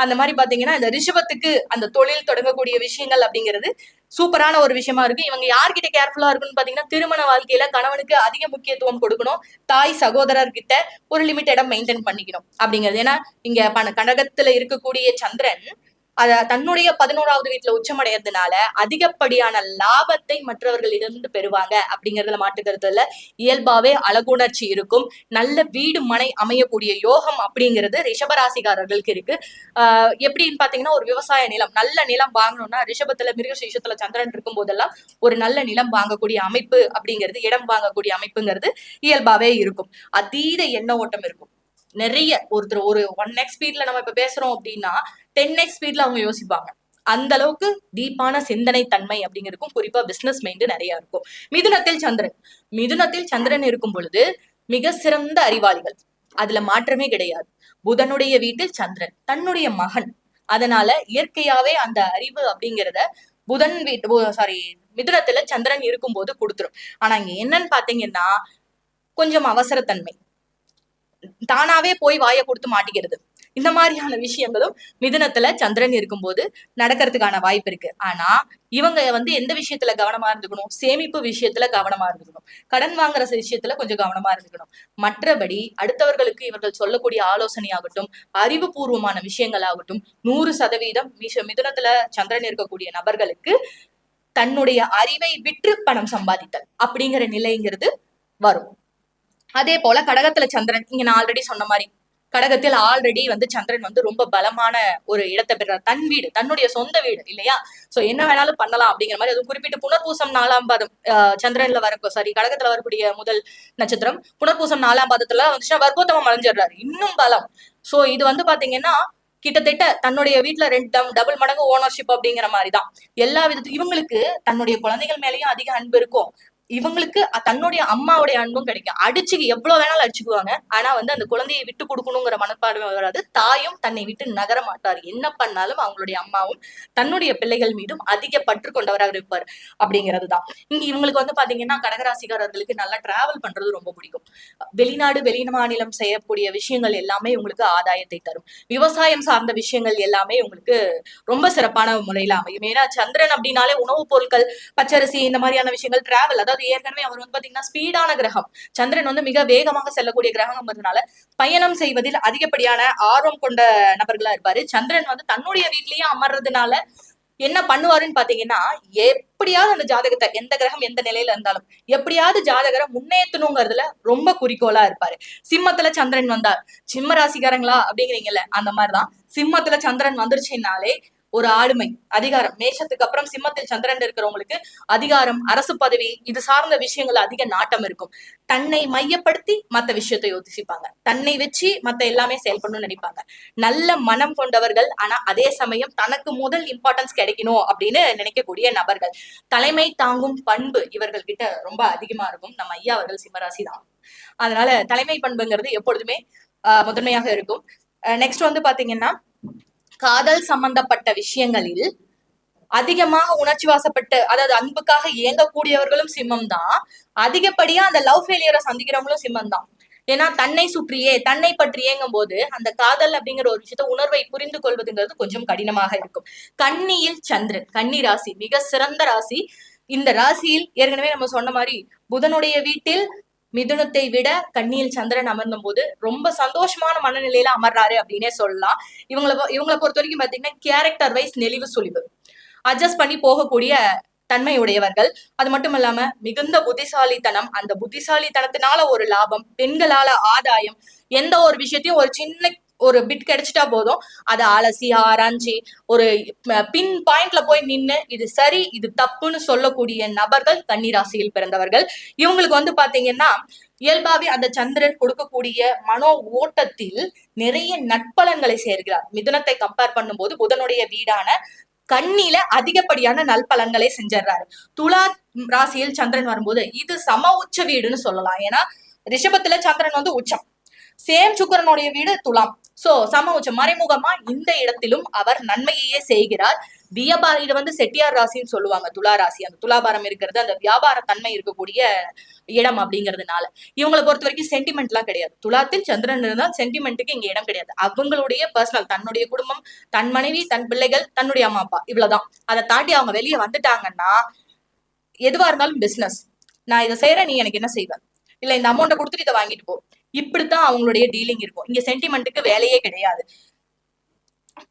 அந்த மாதிரி பாத்தீங்கன்னா இந்த ரிஷபத்துக்கு அந்த தொழில் தொடங்கக்கூடிய விஷயங்கள் அப்படிங்கிறது சூப்பரான ஒரு விஷயமா இருக்கு. இவங்க யார்கிட்ட கேர்ஃபுல்லா இருக்குன்னு பாத்தீங்கன்னா, திருமண வாழ்க்கையில கணவனுக்கு அதிக முக்கியத்துவம் கொடுக்கணும், தாய் சகோதரர்கிட்ட ஒரு லிமிட் இடம் மெயின்டைன் பண்ணிக்கணும் அப்படிங்கிறது. ஏன்னா இங்க கடகத்துல இருக்கக்கூடிய சந்திரன் தன்னுடைய 11வது வீட்டுல உச்சமடைறதுனால அதிகப்படியான லாபத்தை மற்றவர்களிடம் பெறுவாங்க அப்படிங்கறதுல மாட்டுக்கிறதுல இயல்பாவே அழகுணர்ச்சி இருக்கும். நல்ல வீடு மனை அமையக்கூடிய யோகம் அப்படிங்கிறது ரிஷபராசிக்காரர்களுக்கு இருக்கு. எப்படின்னு பாத்தீங்கன்னா, ஒரு விவசாய நிலம், நல்ல நிலம் வாங்கணும்னா ரிஷபத்துல மிருகசீஷத்துல சந்திரன் இருக்கும் போதெல்லாம் ஒரு நல்ல நிலம் வாங்கக்கூடிய அமைப்பு அப்படிங்கிறது, இடம் வாங்கக்கூடிய அமைப்புங்கிறது இயல்பாவே இருக்கும். அதீத எண்ண ஓட்டம் இருக்கும். நிறைய ஒருத்தர் ஒரு 1x ஸ்பீட்ல நம்ம இப்ப பேசுறோம் அப்படின்னா 10x ஸ்பீட்ல அவங்க யோசிப்பாங்க. அந்த அளவுக்கு டீப்பான சிந்தனை தன்மை அப்படிங்கிறதுக்கும் குறிப்பா பிசினஸ் மைண்ட் நிறைய இருக்கும். மிதுனத்தில் சந்திரன் இருக்கும் பொழுது மிக சிறந்த அறிவாளிகள், அதுல மாற்றமே கிடையாது. புதனுடைய வீட்டில் சந்திரன் தன்னுடைய மகன், அதனால இயற்கையாவே அந்த அறிவு அப்படிங்கிறத மிதுனத்துல சந்திரன் இருக்கும் போது கொடுத்துரும். ஆனா இங்க என்னன்னு பாத்தீங்கன்னா கொஞ்சம் அவசரத்தன்மை, தானாவே போய் வாயை கொடுத்து மாட்டிக்கிறது, இந்த மாதிரியான விஷயங்களும் மிதுனத்துல சந்திரன் இருக்கும்போது நடக்கிறதுக்கான வாய்ப்பு இருக்கு. ஆனா இவங்க எந்த விஷயத்துல கவனமா இருந்துக்கணும்? சேமிப்பு விஷயத்துல கவனமா இருந்துக்கணும், கடன் வாங்குற விஷயத்துல கொஞ்சம் கவனமா இருந்துக்கணும். மற்றபடி அடுத்தவர்களுக்கு இவர்கள் சொல்லக்கூடிய ஆலோசனை ஆகட்டும், அறிவுபூர்வமான விஷயங்கள் ஆகட்டும், 100% மிதுனத்துல சந்திரன் இருக்கக்கூடிய நபர்களுக்கு தன்னுடைய அறிவை விற்று பணம் சம்பாதித்தல் அப்படிங்கிற நிலைங்கிறது வரும். அதே போல கடகத்துல சந்திரன், இங்க நான் ஆல்ரெடி சொன்ன மாதிரி கடகத்தில் ஆல்ரெடி சந்திரன் ரொம்ப பலமான ஒரு இடத்தை பெறார். தன் வீடு, தன்னுடைய சொந்த வீடு இல்லையா? சோ என்ன வேணாலும் பண்ணலாம் அப்படிங்கிற மாதிரி. அதுவும் குறிப்பிட்டு புனர்பூசம் 4ஆம் பாதம் சந்திரன்ல கடகத்துல வரக்கூடிய முதல் நட்சத்திரம் புனர்பூசம் 4ஆம் பாதத்துல வந்துச்சுன்னா வர்க்கோத்தமம் அடைஞ்சிடுறாரு, இன்னும் பலம். சோ இது பாத்தீங்கன்னா கிட்டத்தட்ட தன்னுடைய வீட்டுல 2 டபுள் மடங்கு ஓனர்ஷிப் அப்படிங்கிற மாதிரிதான். எல்லா விதத்துக்கும் இவங்களுக்கு தன்னுடைய குழந்தைகள் மேலேயும் அதிக அன்பு இருக்கும், இவங்களுக்கு தன்னுடைய அம்மாவுடைய அன்பும் கிடைக்கும். அடிச்சு எவ்வளவு வேணாலும் அடிச்சுக்குவாங்க, ஆனா அந்த குழந்தையை விட்டு கொடுக்கணுங்கிற மனப்பான்மை வராது. தாயும் தன்னை விட்டு நகர மாட்டார், என்ன பண்ணாலும் அவங்களுடைய அம்மாவும் தன்னுடைய பிள்ளைகள் மீதும் அதிக பற்று கொண்டவராக இருப்பார் அப்படிங்கிறதுதான். இங்க இவங்களுக்கு பாத்தீங்கன்னா கடகராசிக்காரர்களுக்கு நல்லா டிராவல் பண்றது ரொம்ப பிடிக்கும். வெளிநாடு வெளிமாநிலம் செய்யக்கூடிய விஷயங்கள் எல்லாமே உங்களுக்கு ஆதாயத்தை தரும். விவசாயம் சார்ந்த விஷயங்கள் எல்லாமே உங்களுக்கு ரொம்ப சிறப்பான முறையில அமையும். ஏன்னா சந்திரன் அப்படின்னாலே உணவுப் பொருட்கள், பச்சரிசி, இந்த மாதிரியான விஷயங்கள், டிராவல். அதாவது ஏற்கனவே அவர் பாத்தீங்கன்னா ஸ்பீடான கிரகம். சந்திரன் மிக வேகமாக செல்லக்கூடிய கிரகம்ன்றதுனால பயணம் செய்வதில் அதிகப்படியான ஆர்வம் கொண்ட நபர்களா இருப்பாரு. சந்திரன் தன்னுடைய வீட்லயே அமர்றதுனால என்ன பண்ணுவாருன்னு பாத்தீங்கன்னா, எப்படியாவது அந்த ஜாதகத்தை, எந்த கிரகம் எந்த நிலையில இருந்தாலும் எப்படியாவது ஜாதகரை முன்னேற்றணுங்கிறதுல ரொம்ப குறிக்கோளா இருப்பாரு. சிம்மத்துல சந்திரன் வந்தார், சிம்ம ராசிக்காரங்களா அப்படிங்கிறீங்கல்ல, அந்த மாதிரிதான். சிம்மத்துல சந்திரன் வந்துருச்சுனாலே ஒரு ஆளுமை, அதிகாரம். மேஷத்துக்கு அப்புறம் சிம்மத்தில் சந்திரன் இருக்கிறவங்களுக்கு அதிகாரம், அரசு பதவி, இது சார்ந்த விஷயங்கள் அதிக நாட்டம் இருக்கும். தன்னை மையப்படுத்தி மத்த விஷயத்தை யோசிப்பாங்க, தன்னை வச்சு மத்த எல்லாமே செயல்படணும்னு நினைப்பாங்க. நல்ல மனம் கொண்டவர்கள், ஆனா அதே சமயம் தனக்கு முதல் இம்பார்ட்டன்ஸ் கிடைக்கணும் அப்படின்னு நினைக்கக்கூடிய நபர்கள். தலைமை தாங்கும் பண்பு இவர்கள் கிட்ட ரொம்ப அதிகமா இருக்கும். நம்ம ஐயா அவர்கள் சிம்மராசி தான், அதனால தலைமை பண்புங்கிறது எப்பொழுதுமே முதன்மையாக இருக்கும். நெக்ஸ்ட் பாத்தீங்கன்னா காதல் சம்பந்தப்பட்ட விஷயங்களில் அதிகமாக உணர்ச்சி வாசப்பட்டு, அதாவது அன்புக்காக இயங்கக்கூடியவர்களும் சிம்மம் தான். அதிகப்படியா அந்த லவ் ஃபெயிலியரை சந்திக்கிறவங்களும் சிம்மம் தான். ஏன்னா தன்னை சுற்றியே, தன்னை பற்றி இயங்கும் போது அந்த காதல் அப்படிங்கிற ஒரு விஷயத்த, உணர்வை புரிந்து கொள்வதுங்கிறது கொஞ்சம் கடினமாக இருக்கும். கன்னியில் சந்திரன், கன்னி ராசி மிக சிறந்த ராசி. இந்த ராசியில் ஏற்கனவே நம்ம சொன்ன மாதிரி புதனுடைய வீட்டில் மிதுனத்தை விட கன்னியில் சந்திரன் அமர்ந்த போது ரொம்ப சந்தோஷமான மனநிலையில அமர்றாரு அப்படின்னே சொல்லலாம். இவங்களை பொறுத்த வரைக்கும் பாத்தீங்கன்னா கேரக்டர் வைஸ் நெளிவு சுழிவு அட்ஜஸ்ட் பண்ணி போகக்கூடிய தன்மையுடையவர்கள். அது மட்டும் இல்லாம மிகுந்த புத்திசாலித்தனம், அந்த புத்திசாலித்தனத்தினால ஒரு லாபம், பெண்களால ஆதாயம். எந்த ஒரு விஷயத்தையும் ஒரு சின்ன ஒரு பிட் கிடைச்சிட்டா போதும், அதை அலசி ஆராய்ச்சி ஒரு பின் பாயிண்ட்ல போய் நின்று இது சரி இது தப்புன்னு சொல்லக்கூடிய நபர்கள் கன்னிராசியில் பிறந்தவர்கள். இவங்களுக்கு பாத்தீங்கன்னா இயல்பாவே அந்த சந்திரன் கொடுக்கக்கூடிய மனோ ஓட்டத்தில் நிறைய நட்பலன்களை சேர்க்கிறார். மிதுனத்தை கம்பேர் பண்ணும்போது புதனுடைய வீடான கண்ணில அதிகப்படியான நல்பலன்களை செஞ்சிடறாரு. துலா ராசியில் சந்திரன் வரும்போது இது சம உச்ச வீடுன்னு சொல்லலாம். ஏன்னா ரிஷபத்துல சந்திரன் உச்சம், சேம் சுக்கரனுடைய வீடு துலாம். சோ சம உச்சம், மறைமுகமா இந்த இடத்திலும் அவர் நன்மையே செய்கிறார். வியாபாரம், இது செட்டியார் ராசின்னு சொல்லுவாங்க. துலா ராசி, அந்த துலாபாரம் இருக்கிறது அந்த வியாபார தன்மை இருக்கக்கூடிய இடம் அப்படிங்கிறதுனால இவங்களை பொறுத்த வரைக்கும் சென்டிமெண்ட் எல்லாம் கிடையாது. துலாத்தில் சந்திரன் இருந்தால் சென்டிமெண்ட்டுக்கு இங்க இடம் கிடையாது. அவங்களுடைய பர்சனல், தன்னுடைய குடும்பம், தன் மனைவி, தன் பிள்ளைகள், தன்னுடைய அம்மா அப்பா, இவ்வளவுதான். அதை தாண்டி அவங்க வெளியே வந்துட்டாங்கன்னா எதுவா இருந்தாலும் பிசினஸ், நான் இதை செய்யறேன், நீ எனக்கு என்ன செய்வேன், இல்ல இந்த அமௌண்ட்டை கொடுத்துட்டு இதை வாங்கிட்டு போ, இப்படித்தான் அவங்களுடைய டீலிங் இருக்கும். இங்க சென்டிமெண்ட்டுக்கு வேலையே கிடையாது.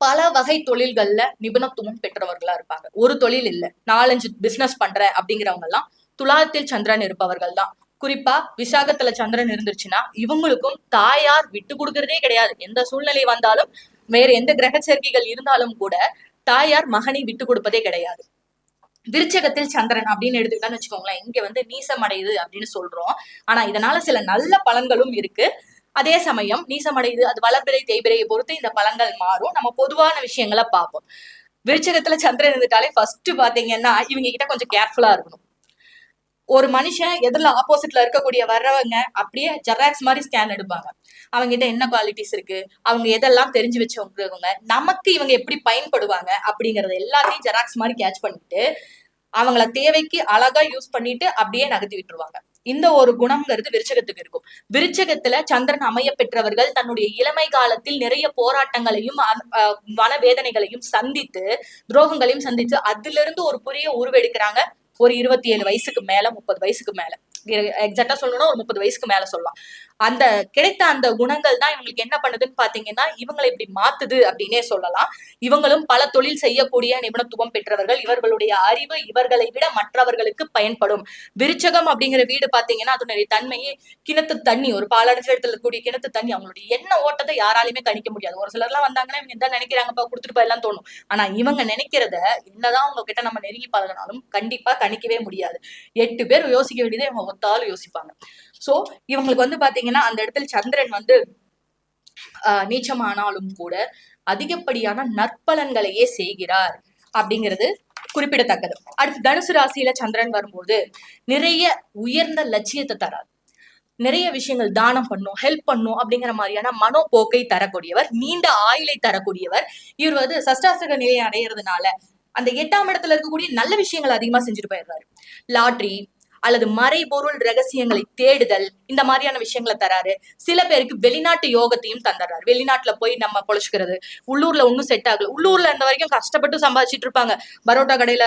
பல வகை தொழில்கள்ல நிபுணத்துவம் பெற்றவர்களா இருப்பாங்க. ஒரு தொழில் இல்ல, 4-5 பிசினஸ் பண்ற அப்படிங்கிறவங்க எல்லாம் துலாத்தில் சந்திரன் இருப்பவர்கள் தான். குறிப்பா விசாகத்துல சந்திரன் இருந்துருச்சுன்னா இவங்களுக்கும் தாயார் விட்டு கொடுக்கறதே கிடையாது. எந்த சூழ்நிலை வந்தாலும், வேற எந்த கிரக சேர்க்கைகள் இருந்தாலும் கூட தாயார் மகனை விட்டு கொடுப்பதே கிடையாது. விருச்சகத்தில் சந்திரன் அப்படின்னு எடுத்துக்கிட்டான்னு வச்சுக்கோங்களேன், இங்க நீசம் அடையுது அப்படின்னு சொல்றோம். ஆனா இதனால சில நல்ல பலன்களும் இருக்கு. அதே சமயம் நீசமடையுது, அது வளர்பிறை தேய்பிறையை பொறுத்து இந்த பலன்கள் மாறும். நம்ம பொதுவான விஷயங்களை பார்ப்போம். விருச்சகத்துல சந்திரன் இருந்துட்டாலே ஃபர்ஸ்ட் பாத்தீங்கன்னா இவங்க கிட்ட கொஞ்சம் கேர்ஃபுல்லா இருக்கணும். ஒரு மனுஷன் எதிரில் ஆப்போசிட்ல இருக்கக்கூடிய வர்றவங்க அப்படியே ஜெராக்ஸ் மாதிரி ஸ்கேன் எடுப்பாங்க. அவங்க கிட்ட என்ன குவாலிட்டிஸ் இருக்கு, அவங்க எதெல்லாம் தெரிஞ்சு வச்சவங்க, நமக்கு இவங்க எப்படி பயன்படுவாங்க அப்படிங்கறத எல்லாத்தையும் ஜெராக்ஸ் மாதிரி கேட்ச் பண்ணிட்டு அவங்கள தேவைக்கு அழகா யூஸ் பண்ணிட்டு அப்படியே நகர்த்தி விட்டுருவாங்க. இந்த ஒரு குணம்ங்கிறது விருச்சகத்துக்கு இருக்கும். விருச்சகத்துல சந்திரன் அமைய பெற்றவர்கள் தன்னுடைய இளமை காலத்தில் நிறைய போராட்டங்களையும் மனவேதனைகளையும் சந்தித்து, துரோகங்களையும் சந்தித்து அதுல இருந்து ஒரு புதிய உருவெடுக்கிறாங்க. ஒரு 27 வயசுக்கு மேல, 30 வயசுக்கு மேல, எக்ஸாக்டா சொல்லணும்னா ஒரு 30 வயசுக்கு மேல சொல்லலாம். அந்த கிடைத்த அந்த குணங்கள் தான் இவங்களுக்கு என்ன பண்ணுதுன்னு பாத்தீங்கன்னா இவங்களை இப்படி மாத்துது அப்படின்னே சொல்லலாம். இவங்களும் பல தொழில் செய்யக்கூடிய நிபுணத்துவம் பெற்றவர்கள். இவர்களுடைய அறிவு இவர்களை விட மற்றவர்களுக்கு பயன்படும். விருச்சகம் அப்படிங்கிற வீடு பாத்தீங்கன்னா அதனுடைய தன்மையே கிணத்து தண்ணி, ஒரு பாலாடைஞ்ச இடத்துல இருக்கக்கூடிய கிணத்து தண்ணி. அவங்களுடைய எண்ண ஓட்டத்தை யாராலையுமே கணிக்க முடியாது. ஒரு சிலர் எல்லாம் வந்தாங்கன்னா இவங்க என்ன நினைக்கிறாங்கப்பா கொடுத்துட்டு எல்லாம் தோணும். ஆனா இவங்க நினைக்கிறத என்னதான் அவங்க கிட்ட நம்ம நெருங்கி பழகினாலும் கண்டிப்பா கணிக்கவே முடியாது. 8 பேர் யோசிக்க வேண்டியதை இவங்க ஒத்தாலும் யோசிப்பாங்க. சோ இவங்களுக்கு வந்து பாத்தீங்கன்னா அந்த இடத்துல சந்திரன் வந்து நீச்சமானாலும் கூட அதிகப்படியான நற்பலன்களையே செய்கிறார் அப்படிங்கிறது குறிப்பிடத்தக்கது. அடுத்து தனுசு ராசியில சந்திரன் வரும்போது நிறைய உயர்ந்த லட்சியத்தை தரார். நிறைய விஷயங்கள் தானம் பண்ணும், ஹெல்ப் பண்ணும் அப்படிங்கிற மாதிரியான மனோபோக்கை தரக்கூடியவர், நீண்ட ஆயுளை தரக்கூடியவர். இவர் வந்து சஷ்டாஷ்டக நிலையை அடையிறதுனால அந்த 8ஆம் இடத்துல இருக்கக்கூடிய நல்ல விஷயங்கள் அதிகமா செஞ்சுட்டு போயிடுறாரு. லாட்ரி அல்லது மறைபொருள் ரகசியங்களை தேடுதல், இந்த மாதிரியான விஷயங்களை தராரு. சில பேருக்கு வெளிநாட்டு யோகத்தையும் தந்துடுறாரு. வெளிநாட்டுல போய் நம்ம பொழைச்சுக்கிறது, உள்ளூர்ல ஒன்னும் செட் ஆகல. உள்ளூர்ல இருந்த வரைக்கும் கஷ்டப்பட்டு சம்பாதிச்சிட்டு இருப்பாங்க. பரோட்டா கடையில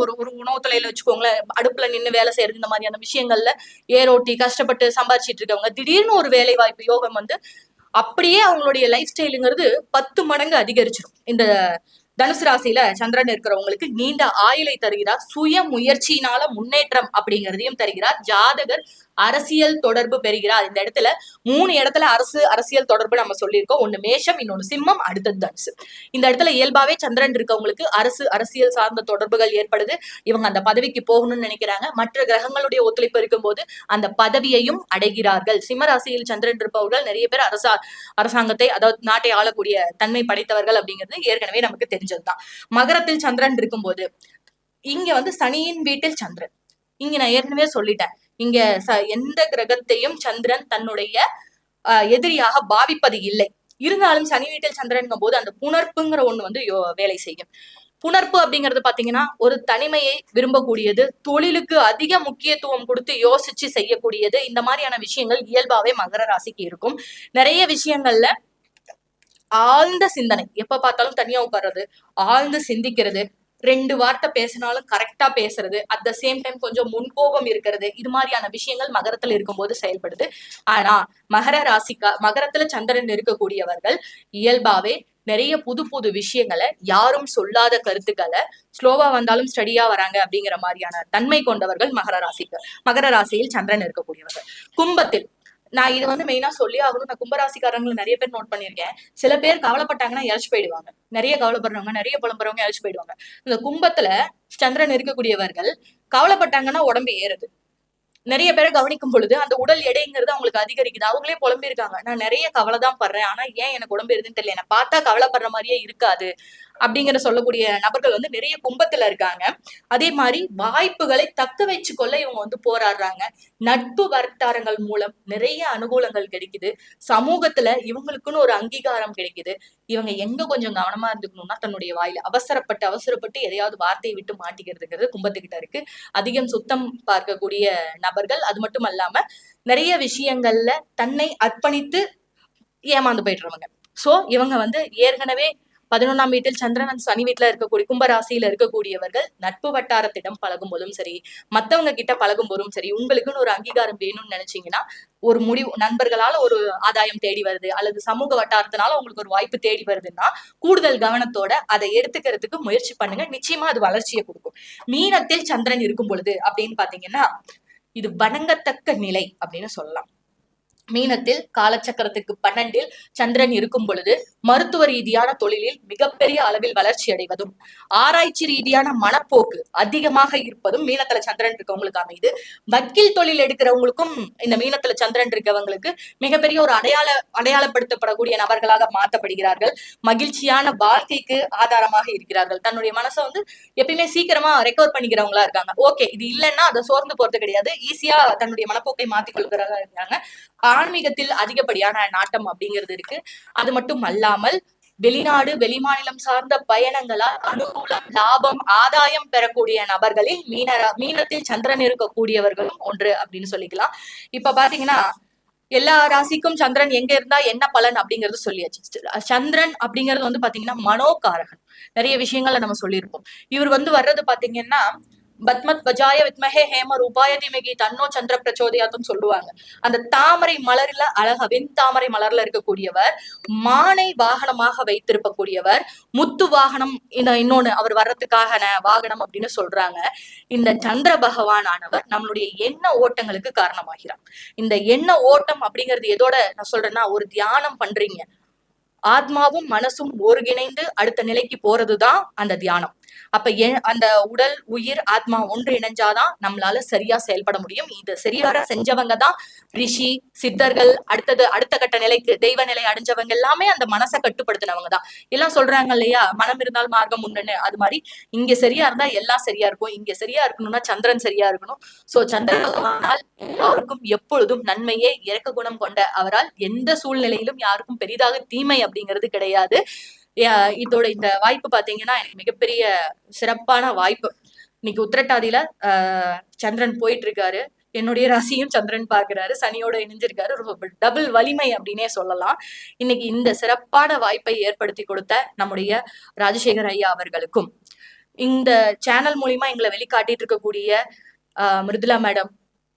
ஒரு உணவு தொலைல வச்சுக்கோங்களேன், அடுப்புல நின்று வேலை செய்யறது, இந்த மாதிரியான விஷயங்கள்ல ஏரோட்டி கஷ்டப்பட்டு சம்பாதிச்சிட்டு இருக்கவங்க திடீர்னு ஒரு வேலை வாய்ப்பு யோகம் வந்து அப்படியே அவங்களுடைய லைஃப் ஸ்டைலுங்கிறது 10 மடங்கு அதிகரிச்சிடும். இந்த தனுசு ராசியில சந்திரன் இருக்கிறவங்களுக்கு நீண்ட ஆயுளை தருகிறார். சுய முயற்சியினால முன்னேற்றம் அப்படிங்கிறதையும் தருகிறார். ஜாதகர் அரசியல் தொடர்பு பெறுகிறார். இந்த இடத்துல 3 இடத்துல அரசியல் தொடர்பு நம்ம சொல்லியிருக்கோம். ஒண்ணு மேஷம், இன்னொன்னு சிம்மம், அடுத்தது தனுசு. இந்த இடத்துல இயல்பாவே சந்திரன் இருக்கவங்களுக்கு அரசியல் சார்ந்த தொடர்புகள் ஏற்படுது. இவங்க அந்த பதவிக்கு போகணும்னு நினைக்கிறாங்க. மற்ற கிரகங்களுடைய ஒத்துழைப்பு இருக்கும்போது அந்த பதவியையும் அடைகிறார்கள். சிம்ம ராசியில் சந்திரன் இருப்பவர்கள் நிறைய பேர் அரசாங்கத்தை, அதாவது நாட்டை ஆளக்கூடிய தன்மை படைத்தவர்கள் அப்படிங்கிறது ஏற்கனவே நமக்கு தெரிஞ்சதுதான். மகரத்தில் சந்திரன் இருக்கும்போது இங்க வந்து சனியின் வீட்டில் சந்திரன். இங்க நான் ஏற்கனவே சொல்லிட்டேன், இங்க எந்த கிரகத்தையும் சந்திரன் தன்னுடைய எதிரியாக பாவிப்பது இல்லை. இருந்தாலும் சனி வீட்டில் சந்திரன் போது அந்த புணர்ப்புங்கிற ஒண்ணு வந்து வேலை செய்யும். புணர்ப்பு அப்படிங்கிறது பாத்தீங்கன்னா ஒரு தனிமையை விரும்பக்கூடியது, தொழிலுக்கு அதிக முக்கியத்துவம் கொடுத்து யோசிச்சு செய்யக்கூடியது. இந்த மாதிரியான விஷயங்கள் இயல்பாவே மகர ராசிக்கு இருக்கும். நிறைய விஷயங்கள்ல ஆழ்ந்த சிந்தனை, எப்ப பார்த்தாலும் தனியா உட்கார்றது, ஆழ்ந்து சிந்திக்கிறது, 2 வார்த்தை பேசினாலும் கரெக்டா பேசுறது, அட் த சேம் டைம் கொஞ்சம் முன்கோபம் இருக்கிறது, இது மாதிரியான விஷயங்கள் மகரத்துல இருக்கும்போது செயல்படுது. ஆனா மகரத்துல சந்திரன் இருக்கக்கூடியவர்கள் இயல்பாவே நிறைய புது விஷயங்களை, யாரும் சொல்லாத கருத்துக்களை, ஸ்லோவா வந்தாலும் ஸ்டடியா வராங்க அப்படிங்கிற மாதிரியான தன்மை கொண்டவர்கள் மகர ராசியில் சந்திரன் இருக்கக்கூடியவர்கள். கும்பத்தில் நான் இது வந்து மெயினா சொல்லி ஆகணும். நான் கும்பராசிக்காரங்களை நிறைய பேர் நோட் பண்ணியிருக்கேன். சில பேர் கவலைப்பட்டாங்கன்னா இறச்சு போயிடுவாங்க. நிறைய கவலைப்படுறவங்க, நிறைய புலம்புறவங்க இறச்சு போயிடுவாங்க. இந்த கும்பத்துல சந்திரன் இருக்கக்கூடியவர்கள் கவலைப்பட்டாங்கன்னா உடம்பு ஏறுது. நிறைய பேரை கவனிக்கும் பொழுது அந்த உடல் எடைங்கிறது அவங்களுக்கு அதிகரிக்குது. அவங்களே புலம்பிருக்காங்க, நான் நிறைய கவலைதான் படுறேன், ஆனா ஏன் எனக்கு உடம்பு எதுன்னு தெரியல, என்ன பார்த்தா கவலைப்படுற மாதிரியே இருக்காது அப்படிங்கிற சொல்லக்கூடிய நபர்கள் வந்து நிறைய கும்பத்துல இருக்காங்க. அதே மாதிரி வாய்ப்புகளை தக்க வச்சு கொள்ள இவங்க வந்து போராடுறாங்க. நட்பு வட்டாரங்கள் மூலம் நிறைய அனுகூலங்கள் கிடைக்குது. சமூகத்துல இவங்களுக்குன்னு ஒரு அங்கீகாரம் கிடைக்குது. இவங்க எங்க கொஞ்சம் கவனமா இருந்துக்கணும்னா தன்னுடைய வாயில அவசரப்பட்டு எதையாவது வார்த்தையை விட்டு மாட்டிக்கிறதுங்கிறது கும்பத்துக்கிட்ட இருக்கு. அதிகம் சுத்தம் பார்க்கக்கூடிய நபர்கள். அது மட்டும் அல்லாம நிறைய விஷயங்கள்ல தன்னை அர்ப்பணித்து ஏமாந்து போயிடுறவங்க. சோ இவங்க வந்து ஏற்கனவே 11ஆம் வீட்டில் சந்திரன் சனி வீட்டுல இருக்கக்கூடிய கும்பராசியில இருக்கக்கூடியவர்கள் நட்பு வட்டாரத்திடம் பழகும் போதும் சரி, மத்தவங்க கிட்ட பழகும் போதும் சரி, உங்களுக்குன்னு ஒரு அங்கீகாரம் வேணும்னு நினைச்சீங்கன்னா ஒரு முடிவு, நண்பர்களால ஒரு ஆதாயம் தேடி வருது அல்லது சமூக வட்டாரத்தினால உங்களுக்கு ஒரு வாய்ப்பு தேடி வருதுன்னா கூடுதல் கவனத்தோட அதை எடுத்துக்கிறதுக்கு முயற்சி பண்ணுங்க. நிச்சயமா அது வளர்ச்சியை கொடுக்கும். மீனத்தில் சந்திரன் இருக்கும் பொழுது அப்படின்னு பாத்தீங்கன்னா இது வணங்கத்தக்க நிலை அப்படின்னு சொல்லலாம். மீனத்தில் காலச்சக்கரத்துக்கு 12 சந்திரன் இருக்கும் பொழுது மருத்துவ ரீதியான தொழிலில் மிகப்பெரிய அளவில் வளர்ச்சி அடைவதும், ஆராய்ச்சி ரீதியான மனப்போக்கு அதிகமாக இருப்பதும் மீனத்துல சந்திரன் இருக்கவங்களுக்கு அமைது. வக்கீல் தொழில் எடுக்கிறவங்களுக்கும் இந்த மீனத்துல சந்திரன் இருக்கவங்களுக்கு மிகப்பெரிய ஒரு அடையாளப்படுத்தப்படக்கூடிய நபர்களாக மாற்றப்படுகிறார்கள். மகிழ்ச்சியான வாழ்க்கைக்கு ஆதாரமாக இருக்கிறார்கள். தன்னுடைய மனசை வந்து எப்பயுமே சீக்கிரமா ரெக்கவர் பண்ணிக்கிறவங்களா இருக்காங்க. ஓகே, இது இல்லைன்னா அதை சோர்ந்து போறது கிடையாது, ஈஸியா தன்னுடைய மனப்போக்கை மாத்திக் கொள்கிறதா இருக்காங்க. ஆன்மீகத்தில் அதிகப்படியான நாட்டம் அப்படிங்கிறது இருக்கு. அது மட்டும் அல்லாமல் வெளிநாடு வெளிமாநிலம் சார்ந்த பயணங்களால் அனுகூலம், லாபம், ஆதாயம் பெறக்கூடிய நபர்களில் மீனத்தில் சந்திரன் இருக்கக்கூடியவர்களும் ஒன்று அப்படின்னு சொல்லிக்கலாம். இப்ப பாத்தீங்கன்னா எல்லா ராசிக்கும் சந்திரன் எங்க இருந்தா என்ன பலன் அப்படிங்கறது சொல்லியாச்சு. சந்திரன் அப்படிங்கிறது வந்து பாத்தீங்கன்னா மனோகாரகன். நிறைய விஷயங்கள்ல நம்ம சொல்லியிருப்போம். இவர் வந்து வர்றது பாத்தீங்கன்னா பத்மத் வஜாய வித்மஹே ஹேம ரூபாய தீமகி தன்னோ சந்திர பிரச்சோதயாத்துன்னு சொல்லுவாங்க. அந்த தாமரை மலர்ல அழகா வெண்தாமரை மலர்ல இருக்கக்கூடியவர், மானை வாகனமாக வைத்திருக்கக்கூடியவர், முத்து வாகனம் இன்னொன்னு அவர் வர்றதுக்காக வாகனம் அப்படின்னு சொல்றாங்க. இந்த சந்திர பகவான் ஆனவர் நம்மளுடைய எண்ண ஓட்டங்களுக்கு காரணமாகிறார். இந்த எண்ண ஓட்டம் அப்படிங்கிறது எதோட நான் சொல்றேன்னா, ஒரு தியானம் பண்றீங்க, ஆத்மாவும் மனசும் ஒருங்கிணைந்து அடுத்த நிலைக்கு போறதுதான் அந்த தியானம். அப்ப அந்த உடல் உயிர் ஆத்மா ஒன்று இணைஞ்சாதான் நம்மளால சரியா செயல்பட முடியும். இது சரிவர செஞ்சவங்க தான் ரிஷி சித்தர்கள், அடுத்த கட்ட நிலைக்கு தெய்வ நிலை அடைஞ்சவங்க எல்லாமே அந்த மனசை கட்டுப்படுத்தினவங்க தான். எல்லாம் சொல்றாங்க இல்லையா, மனம் இருந்தால் மார்க்கம் உண்டுன்னு. அது மாதிரி இங்க சரியா இருந்தா எல்லாம் சரியா இருக்கும். இங்க சரியா இருக்கணும்னா சந்திரன் சரியா இருக்கணும். சோ சந்திர பகவானால் எல்லாருக்கும் எப்பொழுதும் நன்மையே இறக்க குணம் கொண்ட அவரால் எந்த சூழ்நிலையிலும் யாருக்கும் பெரிதாக தீமை அப்படிங்கிறது கிடையாது. இதோட இந்த வாய்ப்பு பாத்தீங்கன்னா எனக்கு மிகப்பெரிய சிறப்பான வாய்ப்பு. இன்னைக்கு உத்திரட்டாதியில சந்திரன் போயிட்டு இருக்காரு, என்னுடைய ராசியும் சந்திரன் பாக்குறாரு, சனியோட இணைஞ்சிருக்காரு. டபுள் வலிமை அப்படின்னே சொல்லலாம். இன்னைக்கு இந்த சிறப்பான வாய்ப்பை ஏற்படுத்தி கொடுத்த நம்முடைய ராஜசேகர் ஐயா அவர்களுக்கும், இந்த சேனல் மூலியமா எங்களை வெளிக்காட்டிட்டு இருக்கக்கூடிய மிருதுலா மேடம்,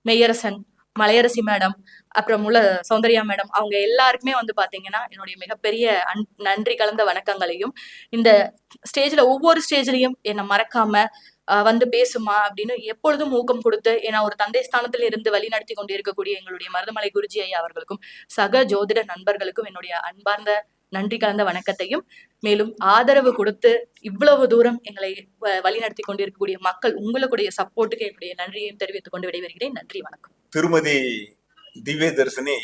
மெய்யரசன், மலையரசி மேடம், அப்புறம் சௌந்தர்யா மேடம், அவங்க எல்லாருக்குமே பாத்தீங்கன்னா என்னுடைய மிகப்பெரிய நன்றி கலந்த வணக்கங்களையும், இந்த ஸ்டேஜ்ல ஒவ்வொரு ஸ்டேஜ்லயும் என்னை மறக்காம பேசுமா அப்படின்னு எப்பொழுதும் ஊக்கம் கொடுத்து ஏன்னா ஒரு தந்தை ஸ்தானத்தில் இருந்து வழி நடத்தி கொண்டு இருக்கக்கூடிய எங்களுடைய மருதமலை குருஜி ஐயா அவர்களுக்கும் சக ஜோதிட நண்பர்களுக்கும் என்னுடைய அன்பார்ந்த நன்றி கலந்த வணக்கத்தையும், மேலும் ஆதரவு கொடுத்து இவ்வளவு தூரம் எங்களை வழி நடத்தி கொண்டிருக்கக்கூடிய மக்கள் உங்களுடைய சப்போர்ட்டுக்கு என்னுடைய நன்றியையும் தெரிவித்துக் கொண்டு விடைபெறுகிறேன். நன்றி, வணக்கம். திருமதி திவ்ய தர்ஷினி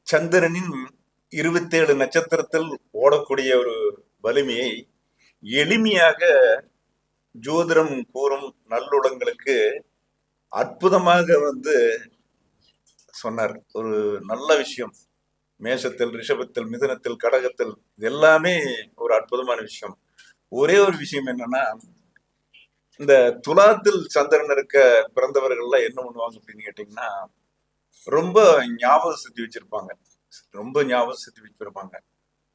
சந்திரனின் 27 நட்சத்திரத்தில் ஓடக்கூடிய ஒரு வலிமையை எளிமையாக ஜோதிடம் கூறும் நல்லுடங்களுக்கு அற்புதமாக சொன்னார். ஒரு நல்ல விஷயம். மேஷத்தில், ரிஷபத்தில், மிதுனத்தில், கடகத்தில் எல்லாமே ஒரு அற்புதமான விஷயம். ஒரே ஒரு விஷயம் என்னன்னா, இந்த துலாத்தில் சந்திரன் இருக்க பிறந்தவர்கள்லாம் என்ன பண்ணுவாங்க அப்படின்னு கேட்டீங்கன்னா, ரொம்ப ஞாபக சக்தி வச்சிருப்பாங்க.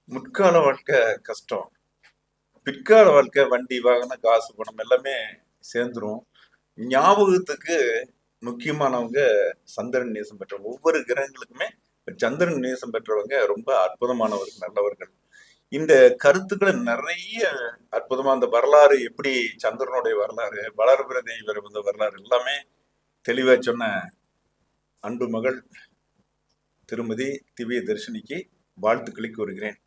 முற்கால வாழ்க்கை கஷ்டம், பிற்கால வாழ்க்கை வண்டி வாகனம் காசு பணம் எல்லாமே சேர்ந்துரும். ஞாபகத்துக்கு முக்கியமானவங்க சந்திரன் நேசம் பெற்றவங்க. ஒவ்வொரு கிரகங்களுக்குமே சந்திரன் நேசம் பெற்றவங்க ரொம்ப அற்புதமானவர்கள், நல்லவர்கள். இந்த கருத்துக்களை நிறைய அற்புதமா அந்த வரலாறு, எப்படி சந்திரனுடைய வரலாறு, வளர்பிற தெய்வ வரலாறு எல்லாமே தெளிவா சொன்ன அன்பு மகள் திருமதி திவ்ய தர்ஷினிக்கு வாழ்த்துக்களை கூறுகிறேன்.